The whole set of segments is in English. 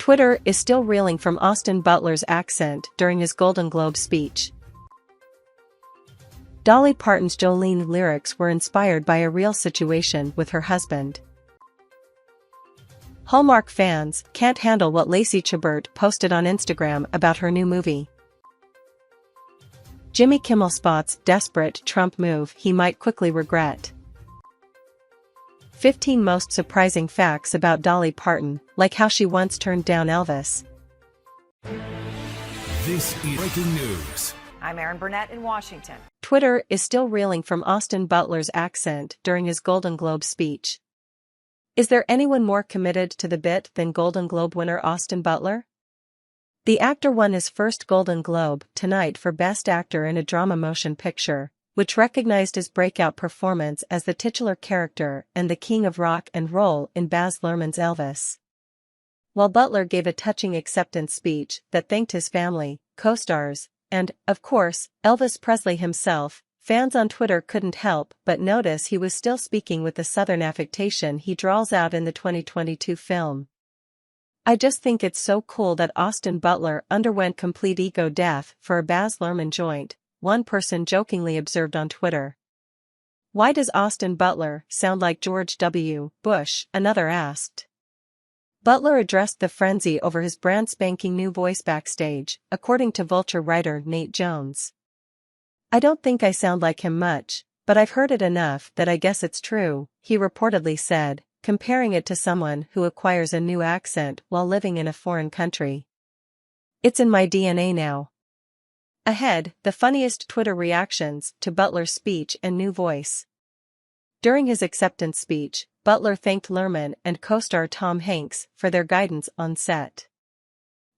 Twitter is still reeling from Austin Butler's accent during his Golden Globe speech. Dolly Parton's Jolene lyrics were inspired by a real situation with her husband. Hallmark fans can't handle what Lacey Chabert posted on Instagram about her new movie. Jimmy Kimmel spots desperate Trump move he might quickly regret. 15 most surprising facts about Dolly Parton, like how she once turned down Elvis. This is breaking news. I'm Erin Burnett in Washington. Twitter is still reeling from Austin Butler's accent during his Golden Globe speech. Is there anyone more committed to the bit than Golden Globe winner Austin Butler? The actor won his first Golden Globe tonight for Best Actor in a Drama Motion Picture, which recognized his breakout performance as the titular character and the king of rock and roll in Baz Luhrmann's Elvis. While Butler gave a touching acceptance speech that thanked his family, co-stars, and, of course, Elvis Presley himself, fans on Twitter couldn't help but notice he was still speaking with the Southern affectation he draws out in the 2022 film. "I just think it's so cool that Austin Butler underwent complete ego death for a Baz Luhrmann joint," one person jokingly observed on Twitter. "Why does Austin Butler sound like George W. Bush?" another asked. Butler addressed the frenzy over his brand spanking new voice backstage, according to Vulture writer Nate Jones. "I don't think I sound like him much, but I've heard it enough that I guess it's true," he reportedly said, comparing it to someone who acquires a new accent while living in a foreign country. "It's in my DNA now." Ahead, the funniest Twitter reactions to Butler's speech and new voice. During his acceptance speech, Butler thanked Luhrmann and co-star Tom Hanks for their guidance on set.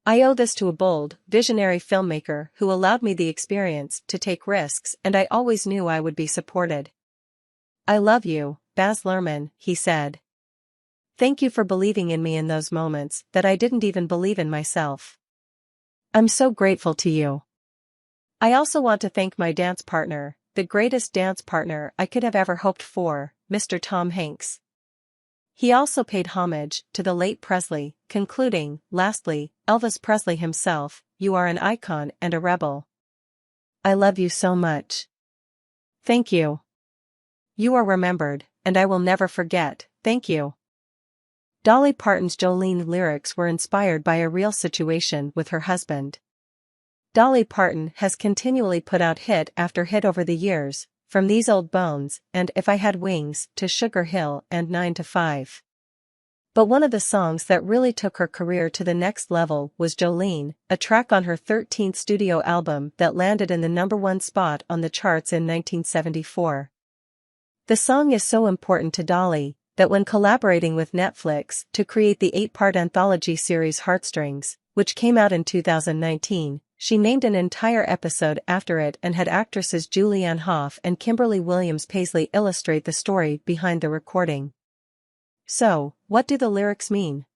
"I owe this to a bold, visionary filmmaker who allowed me the experience to take risks, and I always knew I would be supported. I love you, Baz Luhrmann," he said. "Thank you for believing in me in those moments that I didn't even believe in myself. I'm so grateful to you. I also want to thank my dance partner, the greatest dance partner I could have ever hoped for, Mr. Tom Hanks." He also paid homage to the late Presley, concluding, "Lastly, Elvis Presley himself, you are an icon and a rebel. I love you so much. Thank you. You are remembered, and I will never forget, thank you." Dolly Parton's Jolene lyrics were inspired by a real situation with her husband. Dolly Parton has continually put out hit after hit over the years, from These Old Bones and If I Had Wings to Sugar Hill and 9 to 5. But one of the songs that really took her career to the next level was Jolene, a track on her 13th studio album that landed in the #1 spot on the charts in 1974. The song is so important to Dolly that when collaborating with Netflix to create the 8-part anthology series Heartstrings, which came out in 2019, she named an entire episode after it and had actresses Julianne Hough and Kimberly Williams Paisley illustrate the story behind the recording. So, what do the lyrics mean?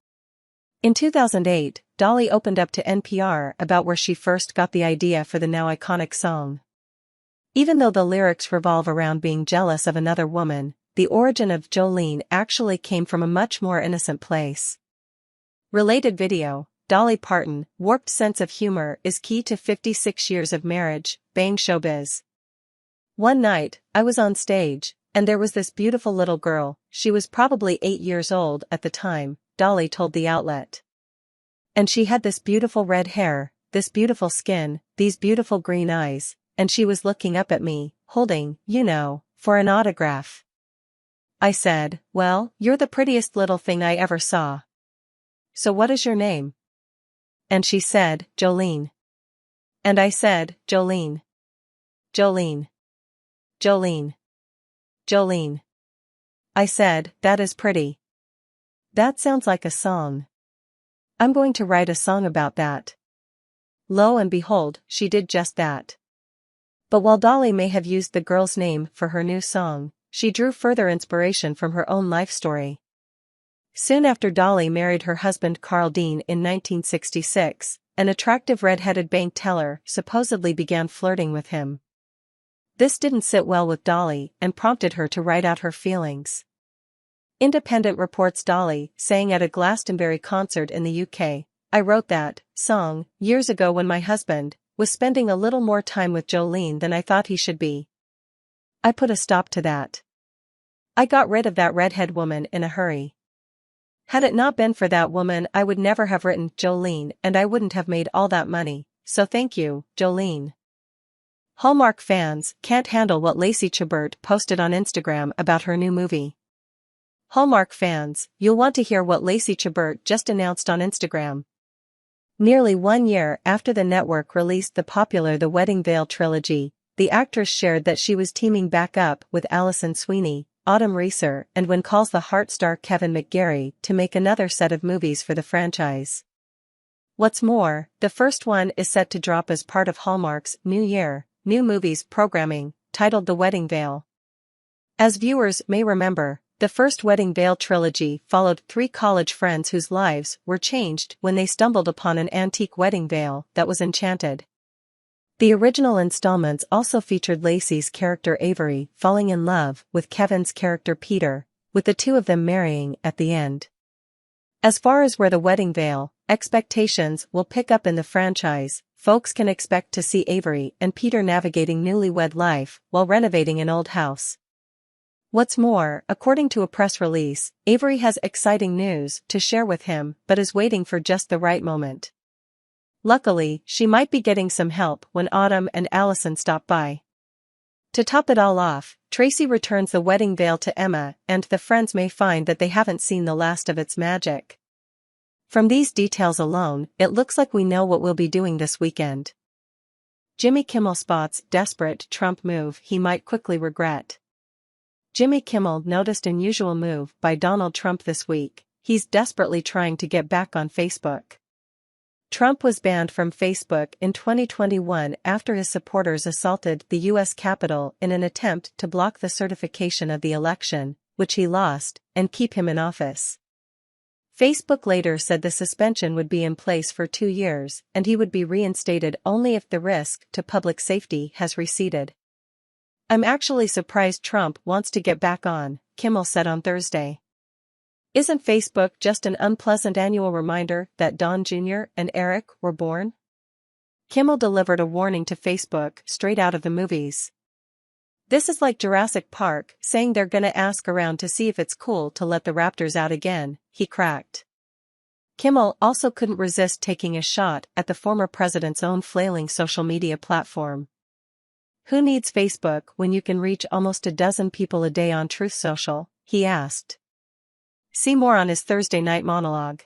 In 2008, Dolly opened up to NPR about where she first got the idea for the now iconic song. Even though the lyrics revolve around being jealous of another woman, the origin of Jolene actually came from a much more innocent place. Related video: Dolly Parton, warped sense of humor is key to 56 years of marriage, Bang Showbiz. "One night, I was on stage, and there was this beautiful little girl, she was probably 8 years old at the time," Dolly told the outlet. "And she had this beautiful red hair, this beautiful skin, these beautiful green eyes, and she was looking up at me, holding, for an autograph. I said, 'Well, you're the prettiest little thing I ever saw. So what is your name?' And she said, 'Jolene.' And I said, 'Jolene. Jolene. Jolene. Jolene.' I said, 'That is pretty. That sounds like a song. I'm going to write a song about that.' Lo and behold, she did just that." But while Dolly may have used the girl's name for her new song, she drew further inspiration from her own life story. Soon after Dolly married her husband Carl Dean in 1966, an attractive red-headed bank teller supposedly began flirting with him. This didn't sit well with Dolly and prompted her to write out her feelings. Independent reports Dolly sang at a Glastonbury concert in the UK, I wrote that song years ago when my husband was spending a little more time with Jolene than I thought he should be. I put a stop to that. I got rid of that redhead woman in a hurry. Had it not been for that woman, I would never have written Jolene and I wouldn't have made all that money, so thank you, Jolene. Hallmark fans can't handle what Lacey Chabert posted on Instagram about her new movie. Hallmark fans, you'll want to hear what Lacey Chabert just announced on Instagram. Nearly 1 year after the network released the popular The Wedding Veil trilogy, the actress shared that she was teaming back up with Alison Sweeney, Autumn Reeser, and When Calls the Heart star Kevin McGarry to make another set of movies for the franchise. What's more, the first one is set to drop as part of Hallmark's New Year, New Movies programming, titled The Wedding Veil. As viewers may remember, the first Wedding Veil trilogy followed 3 college friends whose lives were changed when they stumbled upon an antique wedding veil that was enchanted. The original installments also featured Lacey's character Avery falling in love with Kevin's character Peter, with the two of them marrying at the end. As far as where the wedding veil expectations will pick up in the franchise, folks can expect to see Avery and Peter navigating newlywed life while renovating an old house. What's more, according to a press release, Avery has exciting news to share with him but is waiting for just the right moment. Luckily, she might be getting some help when Autumn and Allison stop by. To top it all off, Tracy returns the wedding veil to Emma and the friends may find that they haven't seen the last of its magic. From these details alone, it looks like we know what we'll be doing this weekend. Jimmy Kimmel spots desperate Trump move he might quickly regret. Jimmy Kimmel noticed unusual move by Donald Trump this week. He's desperately trying to get back on Facebook. Trump was banned from Facebook in 2021 after his supporters assaulted the U.S. Capitol in an attempt to block the certification of the election, which he lost, and keep him in office. Facebook later said the suspension would be in place for 2 years and he would be reinstated only if the risk to public safety has receded. I'm actually surprised Trump wants to get back on, Kimmel said on Thursday. Isn't Facebook just an unpleasant annual reminder that Don Jr. and Eric were born? Kimmel delivered a warning to Facebook straight out of the movies. This is like Jurassic Park saying they're gonna ask around to see if it's cool to let the raptors out again, he cracked. Kimmel also couldn't resist taking a shot at the former president's own flailing social media platform. Who needs Facebook when you can reach almost 12 people a day on Truth Social, he asked. See more on his Thursday night monologue.